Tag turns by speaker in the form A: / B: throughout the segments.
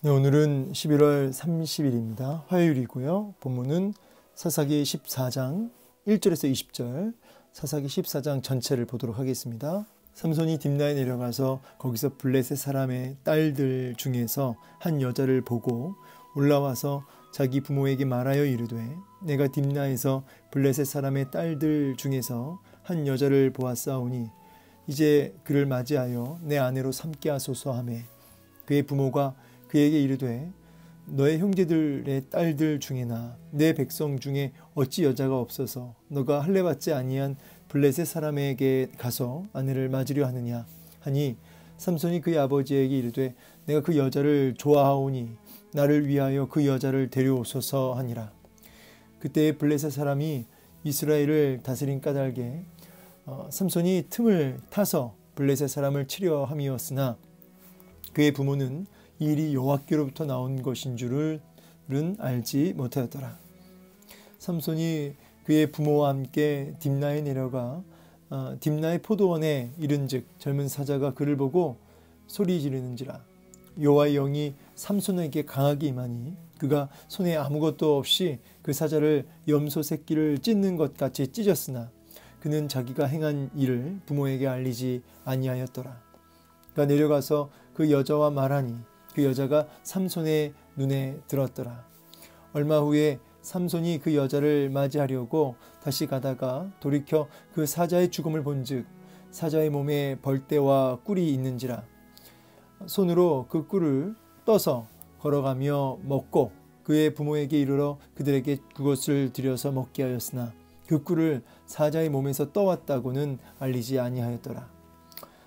A: 네, 오늘은 11월 30일입니다. 화요일이고요. 본문은 사사기 14장 1절에서 20절, 사사기 14장 전체를 보도록 하겠습니다. 삼손이 딥나에 내려가서 거기서 블레셋 사람의 딸들 중에서 한 여자를 보고 올라와서 자기 부모에게 말하여 이르되, 내가 딥나에서 블레셋 사람의 딸들 중에서 한 여자를 보았사오니 이제 그를 맞이하여 내 아내로 삼게 하소서 하매, 그의 부모가 그에게 이르되, 너의 형제들의 딸들 중에나 내 백성 중에 어찌 여자가 없어서 너가 할례받지 아니한 블레셋 사람에게 가서 아내를 맞으려 하느냐 하니, 삼손이 그의 아버지에게 이르되, 내가 그 여자를 좋아하오니 나를 위하여 그 여자를 데려오소서 하니라. 그때 블레셋 사람이 이스라엘을 다스린 까닭에 삼손이 틈을 타서 블레셋 사람을 치려 함이었으나 그의 부모는 이 일이 여호와께로부터 나온 것인 줄은 알지 못하였더라. 삼손이 그의 부모와 함께 딥나에 내려가 딥나의 포도원에 이른즉 젊은 사자가 그를 보고 소리 지르는지라. 여호와의 영이 삼손에게 강하게 임하니 그가 손에 아무것도 없이 그 사자를 염소 새끼를 찢는 것 같이 찢었으나 그는 자기가 행한 일을 부모에게 알리지 아니하였더라. 그가 내려가서 그 여자와 말하니 그 여자가 삼손의 눈에 들었더라. 얼마 후에 삼손이 그 여자를 맞이하려고 다시 가다가 돌이켜 그 사자의 죽음을 본즉 사자의 몸에 벌떼와 꿀이 있는지라. 손으로 그 꿀을 떠서 걸어가며 먹고 그의 부모에게 이르러 그들에게 그것을 들여서 먹게 하였으나 그 꿀을 사자의 몸에서 떠왔다고는 알리지 아니하였더라.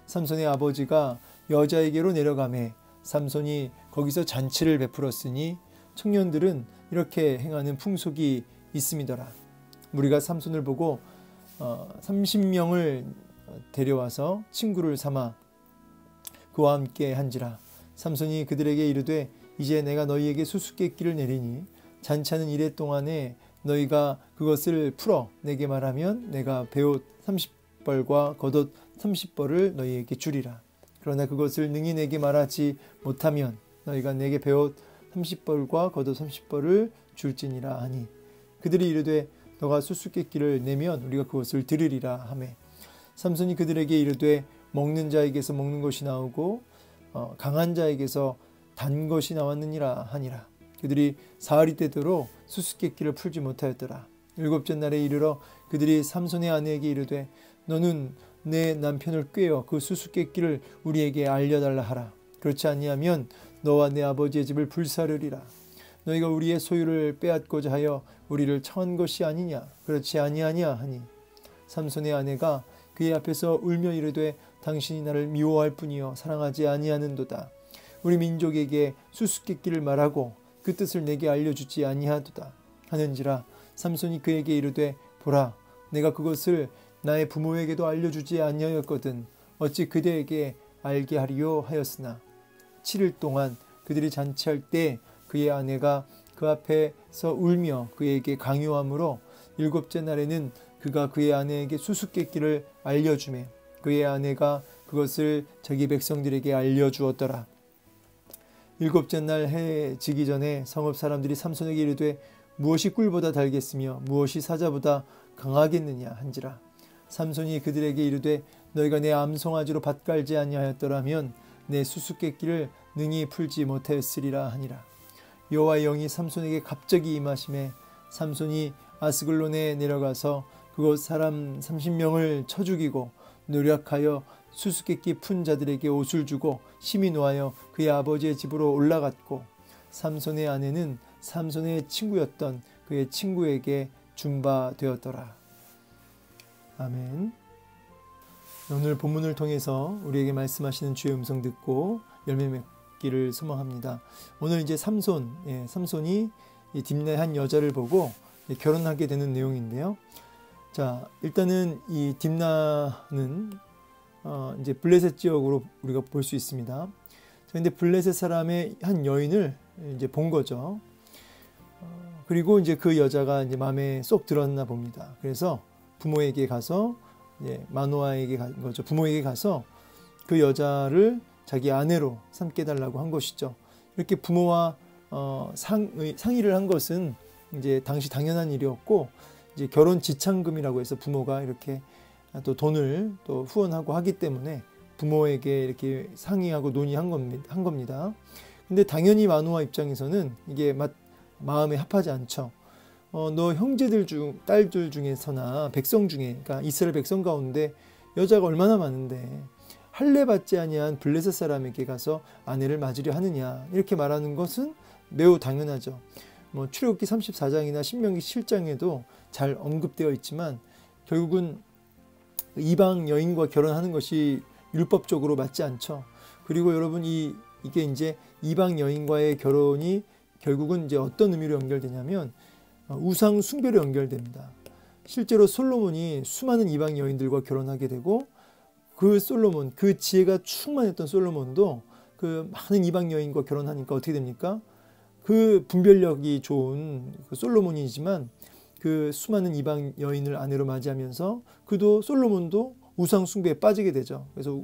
A: 삼손의 아버지가 여자에게로 내려가매 삼손이 거기서 잔치를 베풀었으니 청년들은 이렇게 행하는 풍속이 있음이더라. 무리가 삼손을 보고 30명을 데려와서 친구를 삼아 그와 함께 한지라. 삼손이 그들에게 이르되, 이제 내가 너희에게 수수께끼를 내리니 잔치하는 이래 동안에 너희가 그것을 풀어 내게 말하면 내가 베옷 30벌과 겉옷 30벌을 너희에게 주리라. 그러나 그것을 능히 내게 말하지 못하면 너희가 내게 베옷 30벌과 겉옷 30벌을 줄지니라 하니, 그들이 이르되 너가 수수께끼를 내면 우리가 그것을 들으리라 하매, 삼손이 그들에게 이르되 먹는 자에게서 먹는 것이 나오고 강한 자에게서 단 것이 나왔느니라 하니라. 그들이 사흘이 되도록 수수께끼를 풀지 못하였더라. 일곱째 날에 이르러 그들이 삼손의 아내에게 이르되, 너는 내 남편을 꾀어 그 수수께끼를 우리에게 알려달라 하라. 그렇지 아니하면 너와 내 아버지의 집을 불사르리라. 너희가 우리의 소유를 빼앗고자 하여 우리를 청한 것이 아니냐? 그렇지 아니하냐 하니, 삼손의 아내가 그의 앞에서 울며 이르되, 당신이 나를 미워할 뿐이요 사랑하지 아니하는도다. 우리 민족에게 수수께끼를 말하고 그 뜻을 내게 알려주지 아니하도다 하는지라. 삼손이 그에게 이르되, 보라, 내가 그것을 나의 부모에게도 알려주지 아니하였거든 어찌 그대에게 알게 하리요 하였으나 7일 동안 그들이 잔치할 때 그의 아내가 그 앞에서 울며 그에게 강요하므로 일곱째 날에는 그가 그의 아내에게 수수께끼를 알려주매 그의 아내가 그것을 자기 백성들에게 알려주었더라. 일곱째 날 해 지기 전에 성읍 사람들이 삼손에게 이르되, 무엇이 꿀보다 달겠으며 무엇이 사자보다 강하겠느냐 한지라. 삼손이 그들에게 이르되, 너희가 내 암송아지로 밭갈지 아니하였더라면 내 수수께끼를 능히 풀지 못하였으리라 하니라. 여호와의 영이 삼손에게 갑자기 임하심에 삼손이 아스글론에 내려가서 그곳 사람 30명을 쳐 죽이고 노력하여 수수께끼 푼 자들에게 옷을 주고 심히 노하여 그의 아버지의 집으로 올라갔고, 삼손의 아내는 삼손의 친구였던 그의 친구에게 준바되었더라. 아멘. 오늘 본문을 통해서 우리에게 말씀하시는 주의 음성 듣고 열매 맺기를 소망합니다. 오늘 이제 삼손이 딥나의 한 여자를 보고 결혼하게 되는 내용인데요. 자, 일단은 이 딥나는 이제 블레셋 지역으로 우리가 볼 수 있습니다. 그런데 블레셋 사람의 한 여인을 이제 본 거죠. 그리고 이제 그 여자가 이제 마음에 쏙 들었나 봅니다. 그래서 부모에게 가서 마노아에게 간 거죠. 부모에게 가서 그 여자를 자기 아내로 삼게 달라고 한 것이죠. 이렇게 부모와 상의를 한 것은 이제 당시 당연한 일이었고, 이제 결혼 지참금이라고 해서 부모가 이렇게 또 돈을 또 후원하고 하기 때문에 부모에게 이렇게 상의하고 논의한 겁니다. 근데 당연히 마노아 입장에서는 이게 마음에 합하지 않죠. 너 형제들 딸들 중에서나 백성 중에, 그러니까 이스라엘 백성 가운데 여자가 얼마나 많은데 할례 받지 아니한 블레셋 사람에게 가서 아내를 맞으려 하느냐, 이렇게 말하는 것은 매우 당연하죠. 출애굽기 34장이나 신명기 7장에도 잘 언급되어 있지만 결국은 이방 여인과 결혼하는 것이 율법적으로 맞지 않죠. 그리고 여러분 이게 이제 이방 여인과의 결혼이 결국은 이제 어떤 의미로 연결되냐면 우상 숭배로 연결됩니다. 실제로 솔로몬이 수많은 이방 여인들과 결혼하게 되고, 그 솔로몬, 그 지혜가 충만했던 솔로몬도 그 많은 이방 여인과 결혼하니까 어떻게 됩니까? 그 분별력이 좋은 그 솔로몬이지만 그 수많은 이방 여인을 아내로 맞이하면서 솔로몬도 우상 숭배에 빠지게 되죠. 그래서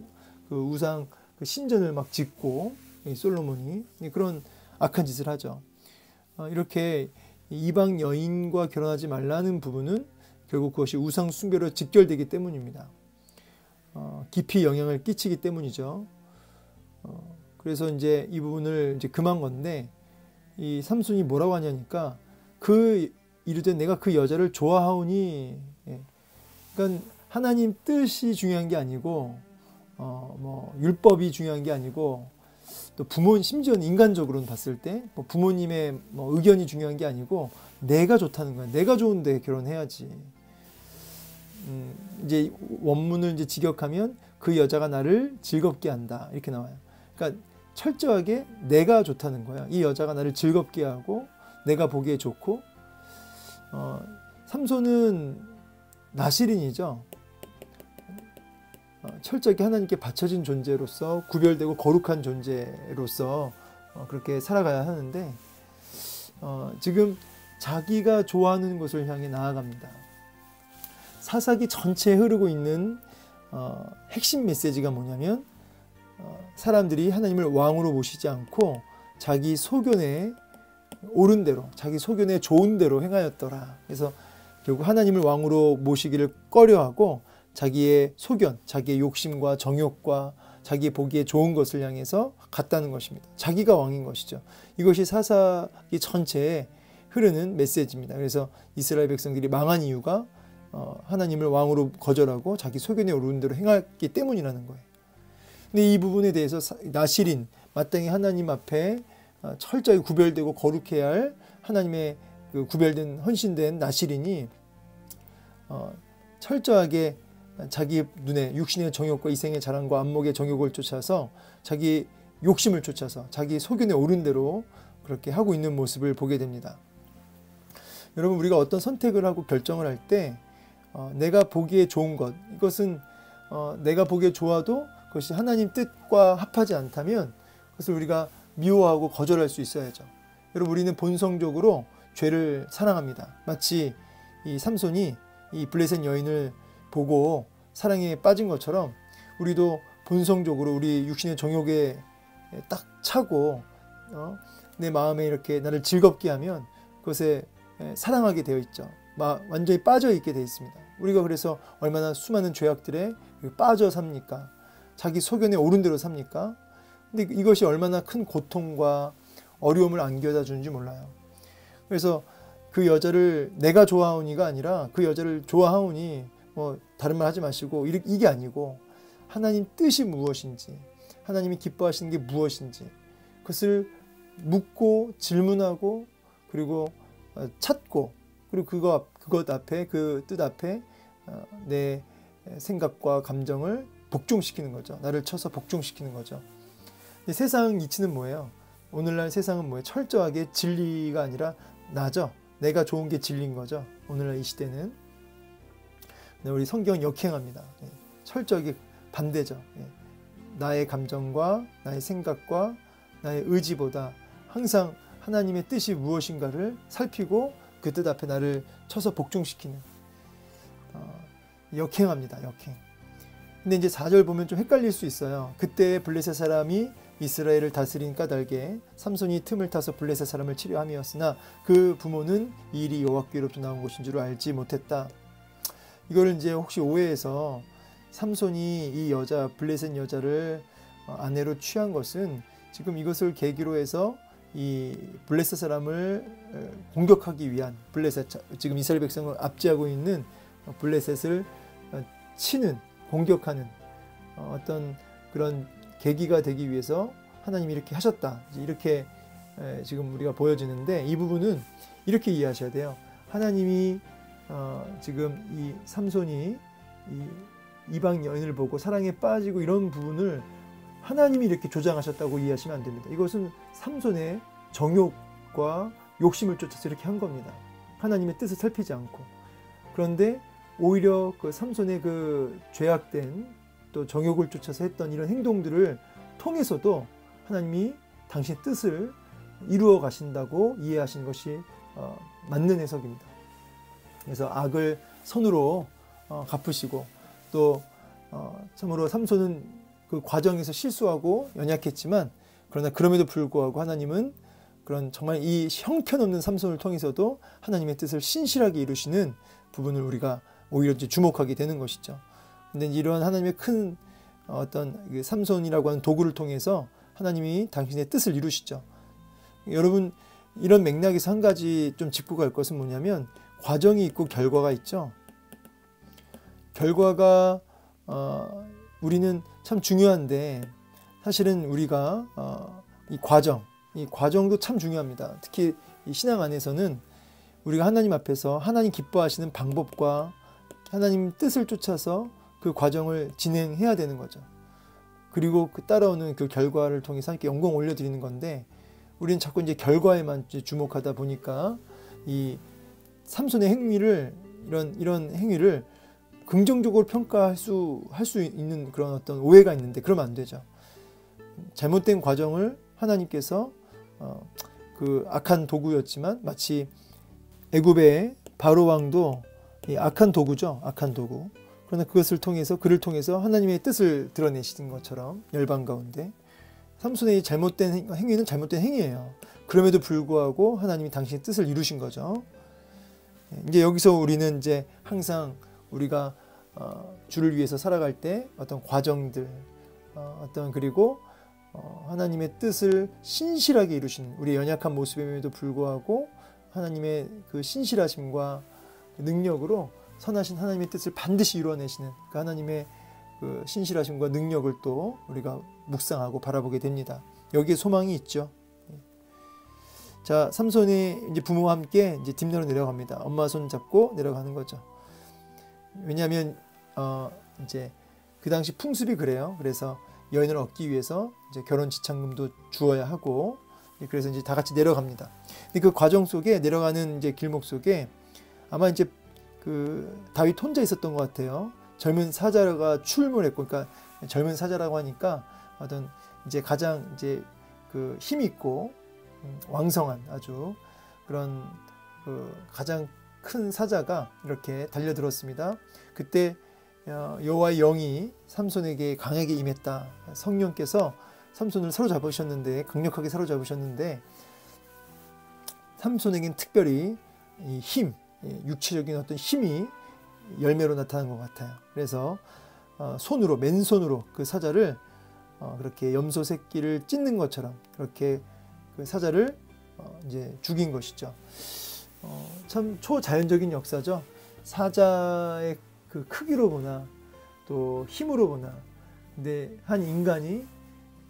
A: 그 우상 그 신전을 막 짓고, 이 솔로몬이 그런 악한 짓을 하죠. 이렇게 이방 여인과 결혼하지 말라는 부분은 결국 그것이 우상 숭배로 직결되기 때문입니다. 깊이 영향을 끼치기 때문이죠. 그래서 이제 이 부분을 이제 금한 건데, 이 삼손이 뭐라고 하냐니까, 이르되 내가 그 여자를 좋아하오니, 그러니까 하나님 뜻이 중요한 게 아니고, 율법이 중요한 게 아니고, 또 심지어는 인간적으로는 봤을 때 부모님의 의견이 중요한 게 아니고 내가 좋다는 거야. 내가 좋은데 결혼해야지. 이제 원문을 이제 직역하면 그 여자가 나를 즐겁게 한다, 이렇게 나와요. 그러니까 철저하게 내가 좋다는 거야. 이 여자가 나를 즐겁게 하고 내가 보기에 좋고. 삼손은 나실인이죠. 철저하게 하나님께 바쳐진 존재로서, 구별되고 거룩한 존재로서 그렇게 살아가야 하는데, 지금 자기가 좋아하는 곳을 향해 나아갑니다. 사사기 전체에 흐르고 있는 핵심 메시지가 뭐냐면, 사람들이 하나님을 왕으로 모시지 않고 자기 소견에 옳은 대로, 자기 소견에 좋은 대로 행하였더라. 그래서 결국 하나님을 왕으로 모시기를 꺼려하고 자기의 소견, 자기의 욕심과 정욕과 자기 보기에 좋은 것을 향해서 갔다는 것입니다. 자기가 왕인 것이죠. 이것이 사사기 전체에 흐르는 메시지입니다. 그래서 이스라엘 백성들이 망한 이유가 하나님을 왕으로 거절하고 자기 소견에 오르는 대로 행했기 때문이라는 거예요. 근데 이 부분에 대해서 나실인, 마땅히 하나님 앞에 철저히 구별되고 거룩해야 할 하나님의 그 구별된 헌신된 나실인이 철저하게 자기 눈에 육신의 정욕과 이생의 자랑과 안목의 정욕을 쫓아서 자기 욕심을 쫓아서 자기 소견에 오른 대로 그렇게 하고 있는 모습을 보게 됩니다. 여러분, 우리가 어떤 선택을 하고 결정을 할 때 내가 보기에 좋은 것, 이것은 내가 보기에 좋아도 그것이 하나님 뜻과 합하지 않다면 그것을 우리가 미워하고 거절할 수 있어야죠. 여러분, 우리는 본성적으로 죄를 사랑합니다. 마치 이 삼손이 이 블레셋 여인을 보고 사랑에 빠진 것처럼 우리도 본성적으로 우리 육신의 정욕에 딱 차고 내 마음에 이렇게 나를 즐겁게 하면 그것에 사랑하게 되어 있죠. 완전히 빠져 있게 되어 있습니다. 우리가 그래서 얼마나 수많은 죄악들에 빠져 삽니까? 자기 소견에 오른 대로 삽니까? 근데 이것이 얼마나 큰 고통과 어려움을 안겨다 주는지 몰라요. 그래서 그 여자를 내가 좋아하오니가 아니라 그 여자를 좋아하오니 다른 말 하지 마시고 이게 아니고 하나님 뜻이 무엇인지, 하나님이 기뻐하시는 게 무엇인지 그것을 묻고 질문하고 그리고 찾고, 그리고 그것 앞에, 그 뜻 앞에 내 생각과 감정을 복종시키는 거죠. 나를 쳐서 복종시키는 거죠. 근데 세상 이치는 뭐예요? 오늘날 세상은 뭐예요? 철저하게 진리가 아니라 나죠. 내가 좋은 게 진리인 거죠. 오늘날 이 시대는. 우리 성경은 역행합니다. 철저하게 반대죠. 나의 감정과 나의 생각과 나의 의지보다 항상 하나님의 뜻이 무엇인가를 살피고 그 뜻 앞에 나를 쳐서 복종시키는 역행합니다. 역행. 근데 이제 4절 보면 좀 헷갈릴 수 있어요. 그때 블레셋 사람이 이스라엘을 다스린 까닭에 삼손이 틈을 타서 블레셋 사람을 치려 함이었으나 그 부모는 이 일이 여호와께로부터 나온 것인 줄 알지 못했다. 이거를 이제 혹시 오해해서 삼손이 이 여자 블레셋 여자를 아내로 취한 것은 지금 이것을 계기로 해서 이 블레셋 사람을 공격하기 위한 블레셋, 지금 이스라엘 백성을 압제하고 있는 블레셋을 치는, 공격하는 어떤 그런 계기가 되기 위해서 하나님이 이렇게 하셨다, 이렇게 지금 우리가 보여지는데, 이 부분은 이렇게 이해하셔야 돼요. 하나님이 지금 이 삼손이 이 이방 여인을 보고 사랑에 빠지고 이런 부분을 하나님이 이렇게 조장하셨다고 이해하시면 안 됩니다. 이것은 삼손의 정욕과 욕심을 쫓아서 이렇게 한 겁니다. 하나님의 뜻을 살피지 않고. 그런데 오히려 그 삼손의 그 죄악된 또 정욕을 쫓아서 했던 이런 행동들을 통해서도 하나님이 당신의 뜻을 이루어 가신다고 이해하신 것이 맞는 해석입니다. 그래서 악을 선으로 갚으시고, 또 참으로 삼손은 그 과정에서 실수하고 연약했지만, 그러나 그럼에도 불구하고 하나님은 그런 정말 이 형편없는 삼손을 통해서도 하나님의 뜻을 신실하게 이루시는 부분을 우리가 오히려 이제 주목하게 되는 것이죠. 근데 이러한 하나님의 큰 어떤 삼손이라고 하는 도구를 통해서 하나님이 당신의 뜻을 이루시죠. 여러분, 이런 맥락에서 한 가지 좀 짚고 갈 것은 뭐냐면, 과정이 있고 결과가 있죠. 결과가 우리는 참 중요한데, 사실은 우리가 이 과정도 참 중요합니다. 특히 이 신앙 안에서는 우리가 하나님 앞에서 하나님 기뻐하시는 방법과 하나님 뜻을 쫓아서 그 과정을 진행해야 되는 거죠. 그리고 그 따라오는 그 결과를 통해서 하나님께 영광 올려드리는 건데, 우리는 자꾸 이제 결과에만 주목하다 보니까 이 삼손의 행위를, 이런 행위를 긍정적으로 평가할 수 있는 그런 어떤 오해가 있는데, 그러면 안 되죠. 잘못된 과정을 하나님께서 그 악한 도구였지만, 마치 애굽의 바로 왕도 악한 도구죠. 악한 도구. 그러나 그를 통해서 하나님의 뜻을 드러내시는 것처럼 열방 가운데 삼손의 잘못된 행위는 잘못된 행위예요. 그럼에도 불구하고 하나님이 당신의 뜻을 이루신 거죠. 이제 여기서 우리는 이제 항상 우리가 주를 위해서 살아갈 때 어떤 과정들, 그리고 하나님의 뜻을 신실하게 이루신 우리 연약한 모습임에도 불구하고 하나님의 그 신실하심과 능력으로 선하신 하나님의 뜻을 반드시 이루어내시는 그 하나님의 그 신실하심과 능력을 또 우리가 묵상하고 바라보게 됩니다. 여기에 소망이 있죠. 자, 삼손이 이제 부모와 함께 이제 딥내로 내려갑니다. 엄마 손 잡고 내려가는 거죠. 왜냐하면 이제 그 당시 풍습이 그래요. 그래서 여인을 얻기 위해서 이제 결혼 지참금도 주어야 하고, 그래서 이제 다 같이 내려갑니다. 근데 그 과정 속에, 내려가는 이제 길목 속에 아마 이제 그 다윗 혼자 있었던 것 같아요. 젊은 사자가 출몰했고, 그러니까 젊은 사자라고 하니까 어떤 이제 가장 이제 그 힘 있고 왕성한 아주 그런 그 가장 큰 사자가 이렇게 달려들었습니다. 그때 여호와의 영이 삼손에게 강하게 임했다. 성령께서 삼손을 사로잡으셨는데, 강력하게 사로잡으셨는데, 삼손에게는 특별히 이 힘, 육체적인 어떤 힘이 열매로 나타난 것 같아요. 그래서 손으로, 맨손으로 그 사자를 그렇게 염소 새끼를 찢는 것처럼 그렇게 그 사자를 이제 죽인 것이죠. 참 초자연적인 역사죠. 사자의 그 크기로 보나 또 힘으로 보나, 근데 한 인간이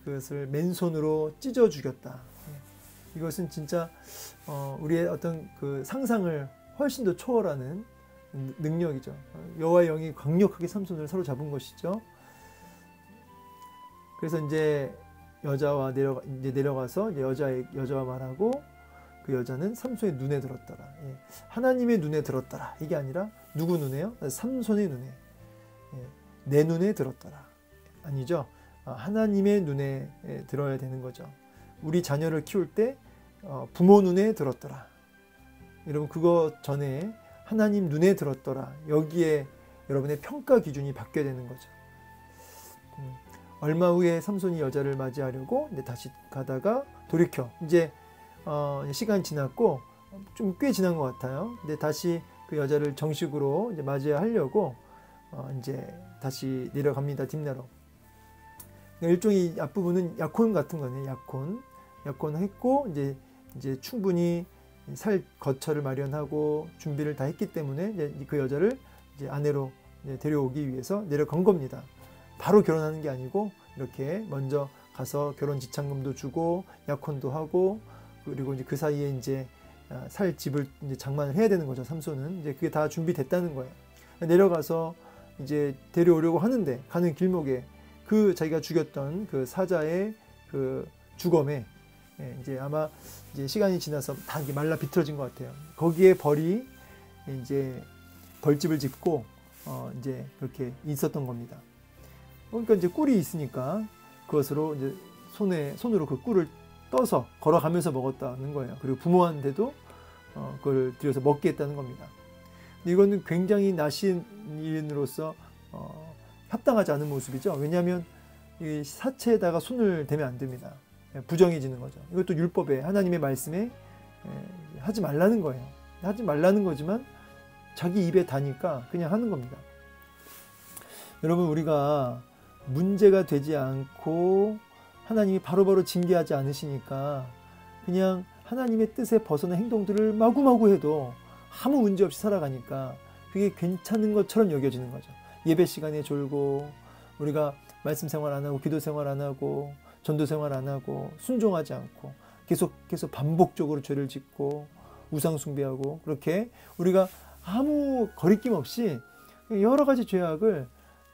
A: 그것을 맨손으로 찢어 죽였다. 이것은 진짜 우리의 어떤 그 상상을 훨씬 더 초월하는 능력이죠. 여호와의 영이 강력하게 삼손을 사로잡은 것이죠. 그래서 이제 여자와 내려가서 이제 여자와 말하고, 그 여자는 삼손의 눈에 들었더라. 하나님의 눈에 들었더라. 이게 아니라 누구 눈에요? 삼손의 눈에. 내 눈에 들었더라. 아니죠. 하나님의 눈에 들어야 되는 거죠. 우리 자녀를 키울 때 부모 눈에 들었더라. 여러분, 그거 전에 하나님 눈에 들었더라. 여기에 여러분의 평가 기준이 바뀌어야 되는 거죠. 얼마 후에 삼손이 여자를 맞이하려고 이제 다시 가다가 돌이켜 이제 시간이 지났고 좀 꽤 지난 것 같아요. 근데 다시 그 여자를 정식으로 이제 맞이하려고 이제 다시 내려갑니다. 딥나로. 그러니까 일종의 앞부분은 약혼 같은 거네. 약혼했고 이제 충분히 살 거처를 마련하고 준비를 다 했기 때문에 이제 그 여자를 이제 아내로 이제 데려오기 위해서 내려간 겁니다. 바로 결혼하는 게 아니고 이렇게 먼저 가서 결혼 지참금도 주고 약혼도 하고 그리고 이제 그 사이에 이제 살 집을 이제 장만을 해야 되는 거죠. 삼손은 이제 그게 다 준비됐다는 거예요. 내려가서 이제 데려오려고 하는데 가는 길목에 그 자기가 죽였던 그 사자의 그 주검에 이제 아마 이제 시간이 지나서 다 이게 말라 비틀어진 것 같아요. 거기에 벌이 이제 벌집을 짓고 이제 그렇게 있었던 겁니다. 그러니까 이제 꿀이 있으니까 그것으로 이제 손으로 그 꿀을 떠서 걸어가면서 먹었다는 거예요. 그리고 부모한테도 그걸 들여서 먹게 했다는 겁니다. 이거는 굉장히 나신인으로서 합당하지 않은 모습이죠. 왜냐하면 이 사체에다가 손을 대면 안 됩니다. 부정해지는 거죠. 이것도 율법에 하나님의 말씀에 하지 말라는 거예요. 하지 말라는 거지만 자기 입에 다니까 그냥 하는 겁니다. 여러분 우리가 문제가 되지 않고 하나님이 바로바로 징계하지 않으시니까 그냥 하나님의 뜻에 벗어난 행동들을 마구마구 해도 아무 문제 없이 살아가니까 그게 괜찮은 것처럼 여겨지는 거죠. 예배 시간에 졸고 우리가 말씀 생활 안 하고 기도 생활 안 하고 전도 생활 안 하고 순종하지 않고 계속 반복적으로 죄를 짓고 우상 숭배하고 그렇게 우리가 아무 거리낌 없이 여러 가지 죄악을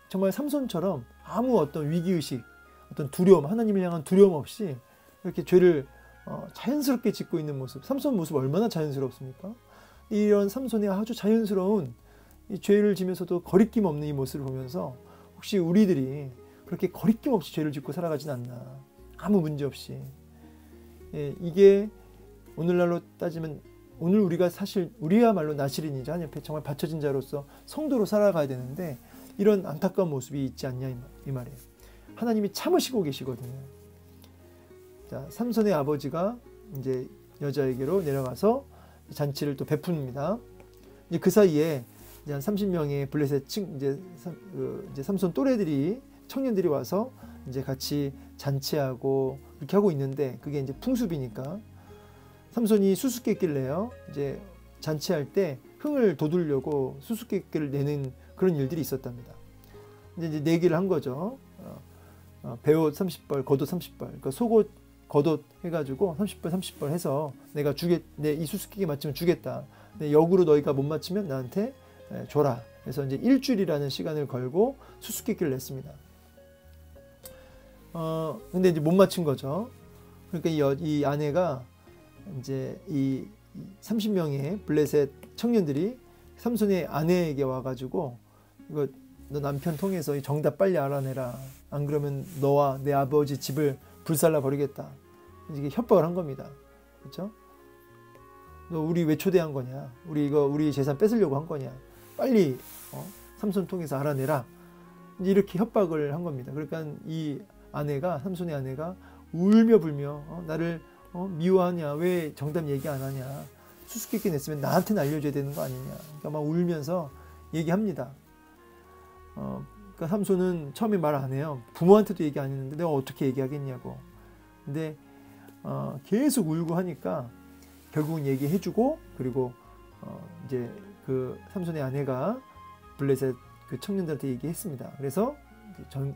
A: 정말 삼손처럼 아무 어떤 위기의식 어떤 두려움 하나님을 향한 두려움 없이 이렇게 죄를 자연스럽게 짓고 있는 모습 삼손 모습 얼마나 자연스럽습니까? 이런 삼손의 아주 자연스러운 이 죄를 지면서도 거리낌 없는 이 모습을 보면서 혹시 우리들이 그렇게 거리낌 없이 죄를 짓고 살아가진 않나 아무 문제 없이 이게 오늘날로 따지면 오늘 우리가 사실 우리야말로 나실인이자 하나님 앞에 정말 바쳐진 자로서 성도로 살아가야 되는데 이런 안타까운 모습이 있지 않냐 이 말이에요. 하나님이 참으시고 계시거든요. 자, 삼손의 아버지가 이제 여자에게로 내려가서 잔치를 또 베풉니다. 이제 그 사이에 이제 한 30명의 블레셋 이제 삼손 또래들이 청년들이 와서 이제 같이 잔치하고 그렇게 하고 있는데 그게 이제 풍습이니까 삼손이 수수께끼를 내요. 이제 잔치할 때 흥을 돋우려고 수수께끼를 내는 그런 일들이 있었답니다. 이제 내기를 한 거죠. 배옷 30벌, 겉옷 30벌. 그러니까 속옷, 겉옷 해가지고 30벌, 30벌 해서 내가 내 이 수수께끼 맞추면 주겠다. 근데 역으로 너희가 못 맞추면 나한테 줘라. 그래서 이제 일주일이라는 시간을 걸고 수수께끼를 냈습니다. 근데 이제 못 맞춘 거죠. 그러니까 이 아내가 이제 이 30명의 블레셋 청년들이 삼손의 아내에게 와가지고 이거 너 남편 통해서 이 정답 빨리 알아내라. 안 그러면 너와 내 아버지 집을 불살라 버리겠다. 이게 협박을 한 겁니다. 그렇죠? 너 우리 왜 초대한 거냐? 우리 재산 뺏으려고 한 거냐? 빨리 삼손 통해서 알아내라. 이렇게 협박을 한 겁니다. 그러니까 이 아내가 삼손의 아내가 울며 불며 나를 미워하냐? 왜 정답 얘기 안 하냐? 수수께끼 냈으면 나한테는 알려줘야 되는 거 아니냐? 그러니까 막 울면서 얘기합니다. 그러니까 삼손은 처음에 말 안 해요. 부모한테도 얘기 안 했는데 내가 어떻게 얘기하겠냐고. 근데 계속 울고 하니까 결국은 얘기해주고 그리고 이제 그 삼손의 아내가 블레셋 그 청년들한테 얘기했습니다. 그래서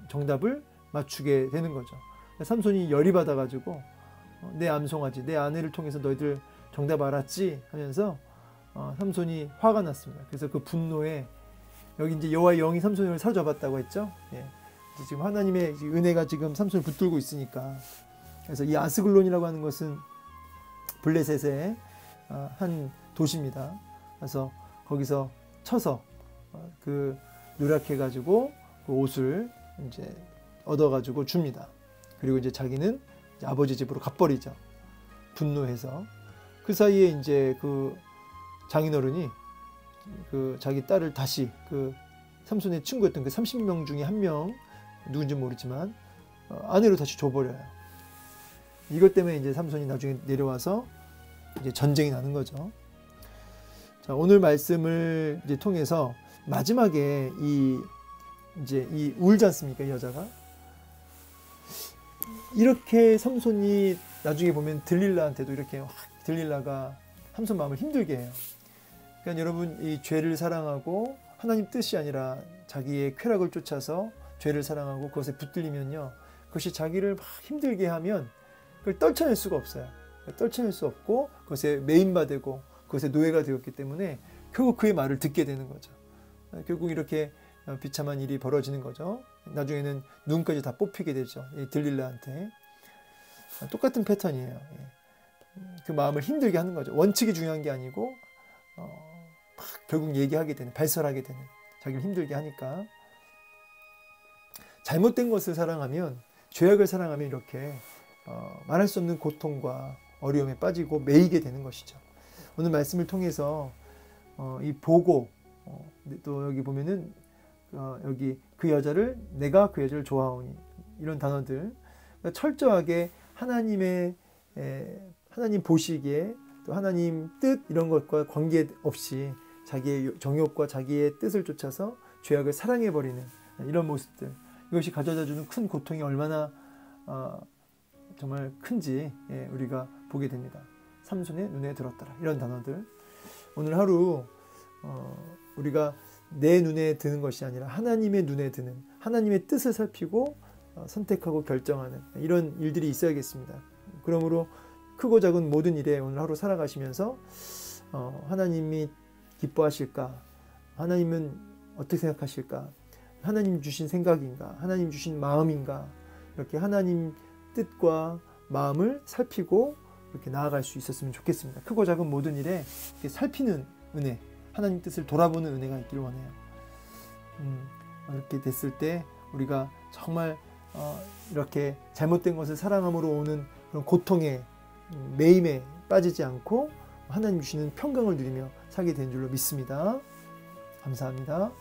A: 정답을 맞추게 되는 거죠. 삼손이 열이 받아가지고 내 암송아지, 내 아내를 통해서 너희들 정답 알았지? 하면서 삼손이 화가 났습니다. 그래서 그 분노에 여기 이제 여호와의 영이 삼손을 사로잡았다고 했죠. 예. 지금 하나님의 은혜가 지금 삼손을 붙들고 있으니까. 그래서 이 아스글론이라고 하는 것은 블레셋의 한 도시입니다. 그래서 거기서 쳐서 그 노력해가지고 그 옷을 이제 얻어가지고 줍니다. 그리고 이제 자기는 이제 아버지 집으로 가버리죠. 분노해서. 그 사이에 이제 그 장인어른이 그 자기 딸을 다시 그 삼손의 친구였던 그 30명 중에 한 명 누군지 모르지만 아내로 다시 줘버려요. 이것 때문에 이제 삼손이 나중에 내려와서 이제 전쟁이 나는 거죠. 자, 오늘 말씀을 이제 통해서 마지막에 이 울지 않습니까? 이 여자가. 이렇게 삼손이 나중에 보면 들릴라한테도 이렇게 들릴라가 삼손 마음을 힘들게 해요. 그러니까 여러분, 이 죄를 사랑하고 하나님 뜻이 아니라 자기의 쾌락을 쫓아서 죄를 사랑하고 그것에 붙들리면요, 그것이 자기를 막 힘들게 하면 그걸 떨쳐낼 수가 없어요. 떨쳐낼 수 없고 그것에 매인바 되고 그것에 노예가 되었기 때문에 결국 그의 말을 듣게 되는 거죠. 결국 이렇게 비참한 일이 벌어지는 거죠. 나중에는 눈까지 다 뽑히게 되죠. 이 들릴라한테. 똑같은 패턴이에요. 그 마음을 힘들게 하는 거죠. 원칙이 중요한 게 아니고 막 결국 얘기하게 되는, 발설하게 되는, 자기를 힘들게 하니까. 잘못된 것을 사랑하면, 죄악을 사랑하면 이렇게 말할 수 없는 고통과 어려움에 빠지고 매이게 되는 것이죠. 오늘 말씀을 통해서 이 보고, 또 여기 보면은 여기 그 여자를, 내가 그 여자를 좋아하오니, 이런 단어들, 그러니까 철저하게 하나님 보시기에 또 하나님 뜻 이런 것과 관계없이 자기의 정욕과 자기의 뜻을 쫓아서 죄악을 사랑해버리는 이런 모습들, 이것이 가져다주는 큰 고통이 얼마나 정말 큰지 우리가 보게 됩니다. 삼손의 눈에 들었더라, 이런 단어들. 오늘 하루 우리가 내 눈에 드는 것이 아니라 하나님의 눈에 드는, 하나님의 뜻을 살피고 선택하고 결정하는 이런 일들이 있어야겠습니다. 그러므로 크고 작은 모든 일에 오늘 하루 살아가시면서 하나님이 기뻐하실까? 하나님은 어떻게 생각하실까? 하나님 주신 생각인가? 하나님 주신 마음인가? 이렇게 하나님 뜻과 마음을 살피고 이렇게 나아갈 수 있었으면 좋겠습니다. 크고 작은 모든 일에 이렇게 살피는 은혜, 하나님 뜻을 돌아보는 은혜가 있기를 원해요. 이렇게 됐을 때 우리가 정말 이렇게 잘못된 것을 사랑함으로 오는 그런 고통에, 매임에 빠지지 않고 하나님 주시는 평강을 누리며 살게 된 줄로 믿습니다. 감사합니다.